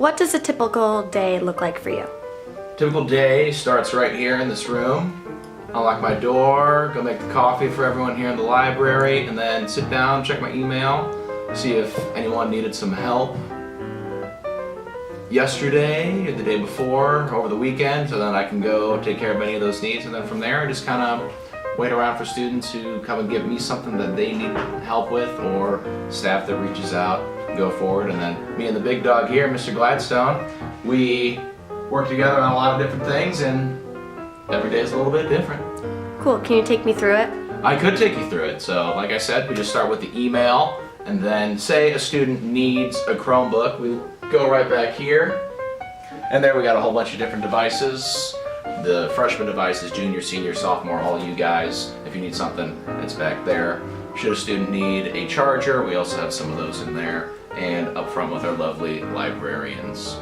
what does a typical day look like for you? Typical day starts right here in this room. Unlock my door, go make the coffee for everyone here in the library, and then sit down, check my email, see if anyone needed some help yesterday or the day before, over the weekend, so then I can go take care of any of those needs. And then from there, I just kind of wait around for students who come and give me something that they need help with, or staff that reaches out, go forward. And then me and the big dog here, Mr. Gladstone, we work together on a lot of different things, and every day is a little bit different. Cool, can you take me through it? I could take you through it. So like I said, we just start with the email, and then say a student needs a Chromebook, we go right back here, and there we got a whole bunch of different devices. The freshman devices, junior, senior, sophomore, all you guys. If you need something, it's back there. Should a student need a charger, we also have some of those in there, and up front with our lovely librarians.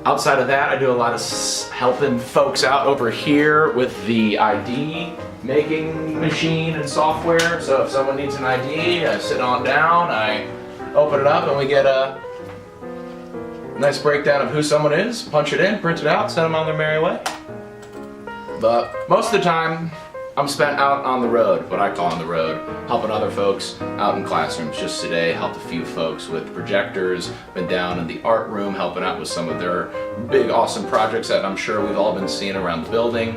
Outside of that, I do a lot of helping folks out over here with the ID making machine and software. So if someone needs an ID, I sit on down, I open it up, and we get a nice breakdown of who someone is, punch it in, print it out, send them on their merry way. But most of the time, I'm spent out on the road, what I call on the road, helping other folks out in classrooms. Just today, helped a few folks with projectors, been down in the art room helping out with some of their big, awesome projects that I'm sure we've all been seeing around the building.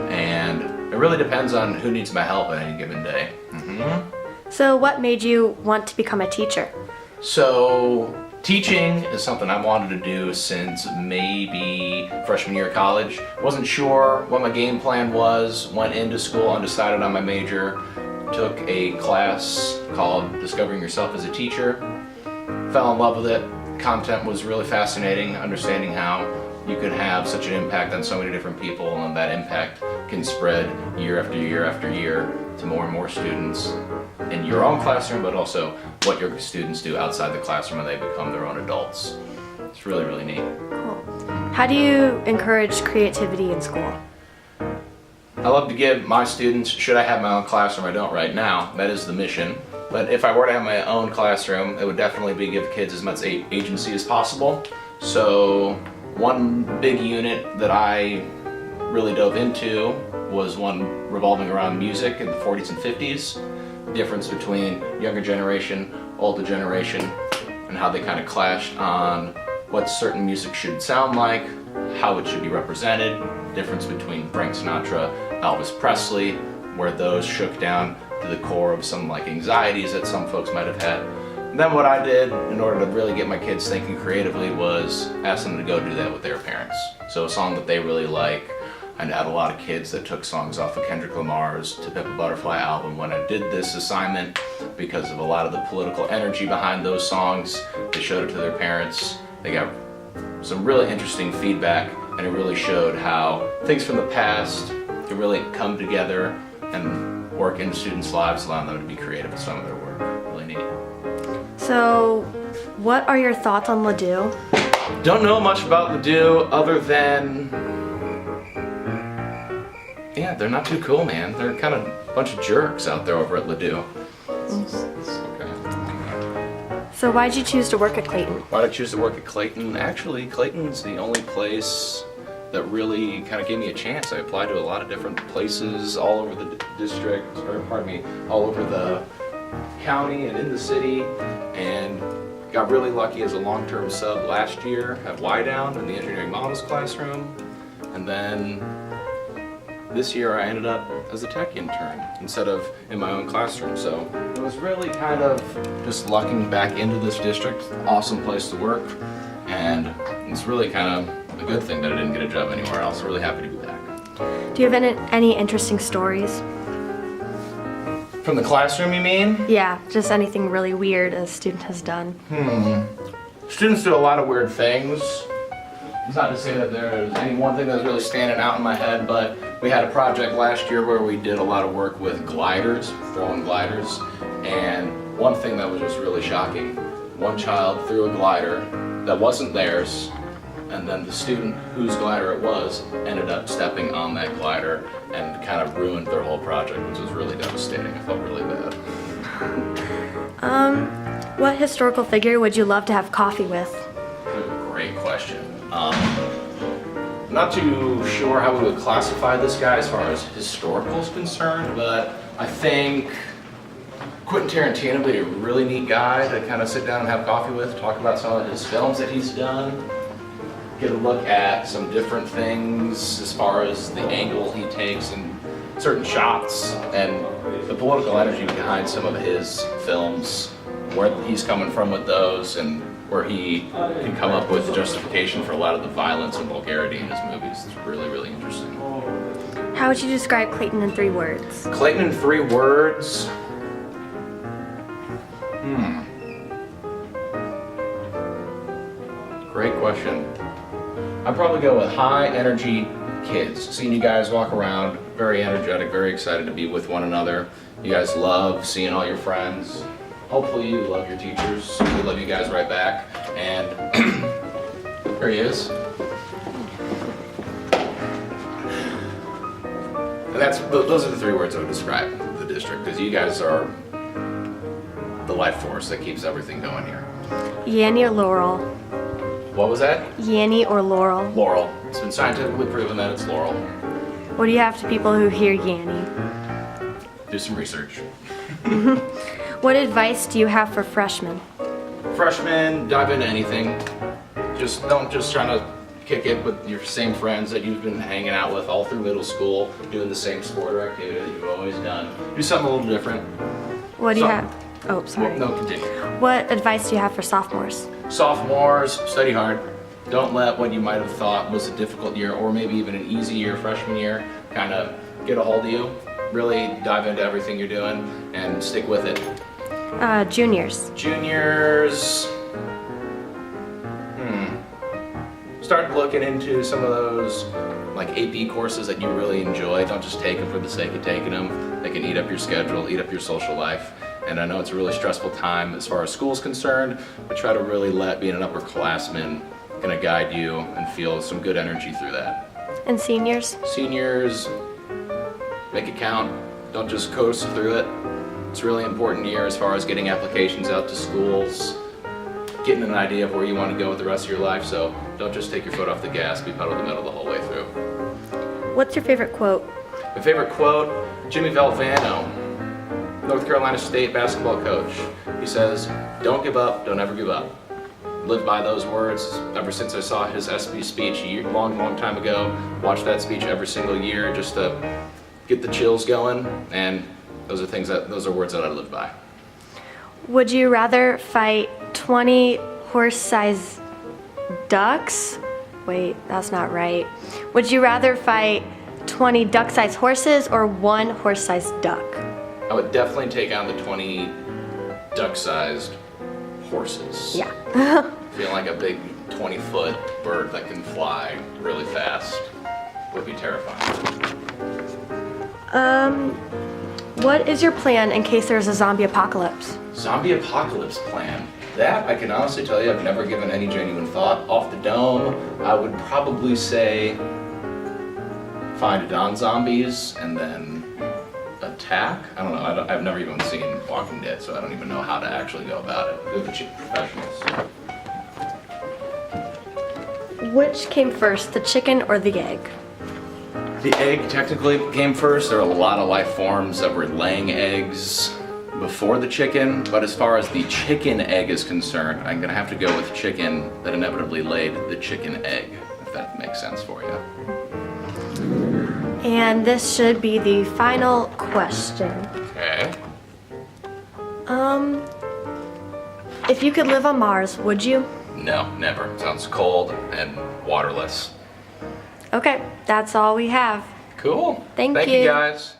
And it really depends on who needs my help on any given day. So what made you want to become a teacher? So, teaching is something I've wanted to do since maybe freshman year of college. Wasn't sure what my game plan was, went into school undecided on my major, took a class called Discovering Yourself as a Teacher, fell in love with it. Content was really fascinating, understanding how you could have such an impact on so many different people, and that impact can spread year after year after year to more and more students in your own classroom, but also what your students do outside the classroom when they become their own adults. It's really, really neat. Cool. How do you encourage creativity in school? I love to give my students, should I have my own classroom, I don't right now, that is the mission. But if I were to have my own classroom, it would definitely be give kids as much agency as possible. So one big unit that I really dove into was one revolving around music in the 40s and 50s. Difference between younger generation, older generation, and how they kind of clashed on what certain music should sound like, how it should be represented, difference between Frank Sinatra, Elvis Presley, where those shook down to the core of some like anxieties that some folks might have had. And then what I did in order to really get my kids thinking creatively was ask them to go do that with their parents. So a song that they really like. I had a lot of kids that took songs off of Kendrick Lamar's To Pimp a Butterfly album when I did this assignment because of a lot of the political energy behind those songs. They showed it to their parents. They got some really interesting feedback, and it really showed how things from the past can really come together and work in students' lives, allowing them to be creative with some of their work. Really neat. So what are your thoughts on Ladue? Don't know much about Ladue other than, yeah, they're not too cool, man. They're kind of a bunch of jerks out there over at Ladue. So why did you choose to work at Clayton? Why did I choose to work at Clayton? Actually, Clayton's the only place that really kind of gave me a chance. I applied to a lot of different places all over the district, or pardon me, all over the county and in the city, and got really lucky as a long-term sub last year at Y-Down in the engineering models classroom. And then this year I ended up as a tech intern instead of in my own classroom. So it was really kind of just lucking back into this district. Awesome place to work, and it's really kind of a good thing that I didn't get a job anywhere else. I'm really happy to be back. Do you have any interesting stories? From the classroom, you mean? Yeah, just anything really weird a student has done. Students do a lot of weird things. It's not to say that there's any one thing that's really standing out in my head, but we had a project last year where we did a lot of work with gliders, throwing gliders, and one thing that was just really shocking, one child threw a glider that wasn't theirs, and then the student whose glider it was ended up stepping on that glider and kind of ruined their whole project, which was really devastating. I felt really bad. What historical figure would you love to have coffee with? Good great question. I'm not too sure how we would classify this guy as far as historical is concerned, but I think Quentin Tarantino would be a really neat guy to kind of sit down and have coffee with, talk about some of his films that he's done, get a look at some different things as far as the angle he takes in certain shots and the political energy behind some of his films, where he's coming from with those and where he can come up with justification for a lot of the violence and vulgarity in his movies. It's really, really interesting. How would you describe Clayton in 3 words? Clayton in 3 words? Great question. I'd probably go with high energy kids. Seeing you guys walk around, very energetic, very excited to be with one another. You guys love seeing all your friends. Hopefully you love your teachers. We love you guys right back. And there he is. And those are the 3 words I would describe the district, because you guys are the life force that keeps everything going here. Yanny or Laurel? What was that? Yanny or Laurel? Laurel. It's been scientifically proven that it's Laurel. What do you have to people who hear Yanny? Do some research. What advice do you have for freshmen? Freshmen, dive into anything. Don't try to kick it with your same friends that you've been hanging out with all through middle school, doing the same sport or activity that you've always done. Do something a little different. What do you have? Oh, sorry. No, continue. What advice do you have for sophomores? Sophomores, study hard. Don't let what you might have thought was a difficult year or maybe even an easy year freshman year kind of get a hold of you. Really dive into everything you're doing and stick with it. Juniors. Juniors, start looking into some of those like AP courses that you really enjoy. Don't just take them for the sake of taking them. They can eat up your schedule, eat up your social life. And I know it's a really stressful time as far as school's concerned, but try to really let being an upperclassman kind of guide you and feel some good energy through that. And seniors? Seniors, make it count. Don't just coast through it. It's a really important year as far as getting applications out to schools, getting an idea of where you want to go with the rest of your life, so don't just take your foot off the gas, be pedal to the metal the whole way through. What's your favorite quote? My favorite quote, Jimmy Valvano, North Carolina State basketball coach. He says, "Don't give up, don't ever give up." Lived by those words ever since I saw his SB speech a long time ago. Watched that speech every single year just to get the chills going, and those are words that I live by. Would you rather fight 20 horse-sized ducks? Wait, that's not right. Would you rather fight 20 duck-sized horses or 1 horse-sized duck? I would definitely take on the 20 duck-sized horses. Yeah. Feeling like a big 20-foot bird that can fly really fast would be terrifying. What is your plan in case there's a zombie apocalypse? Zombie apocalypse plan. That I can honestly tell you I've never given any genuine thought. Off the dome, I would probably say find non-zombies and then attack. I don't know. I've never even seen Walking Dead, so I don't even know how to actually go about it. Do the professionals. Which came first, the chicken or the egg? The egg technically came first. There are a lot of life forms that were laying eggs before the chicken, but as far as the chicken egg is concerned, I'm gonna have to go with chicken that inevitably laid the chicken egg, if that makes sense for you. And this should be the final question. Okay. If you could live on Mars, would you? No, never. Sounds cold and waterless. Okay, that's all we have. Cool. Thank you you. guys.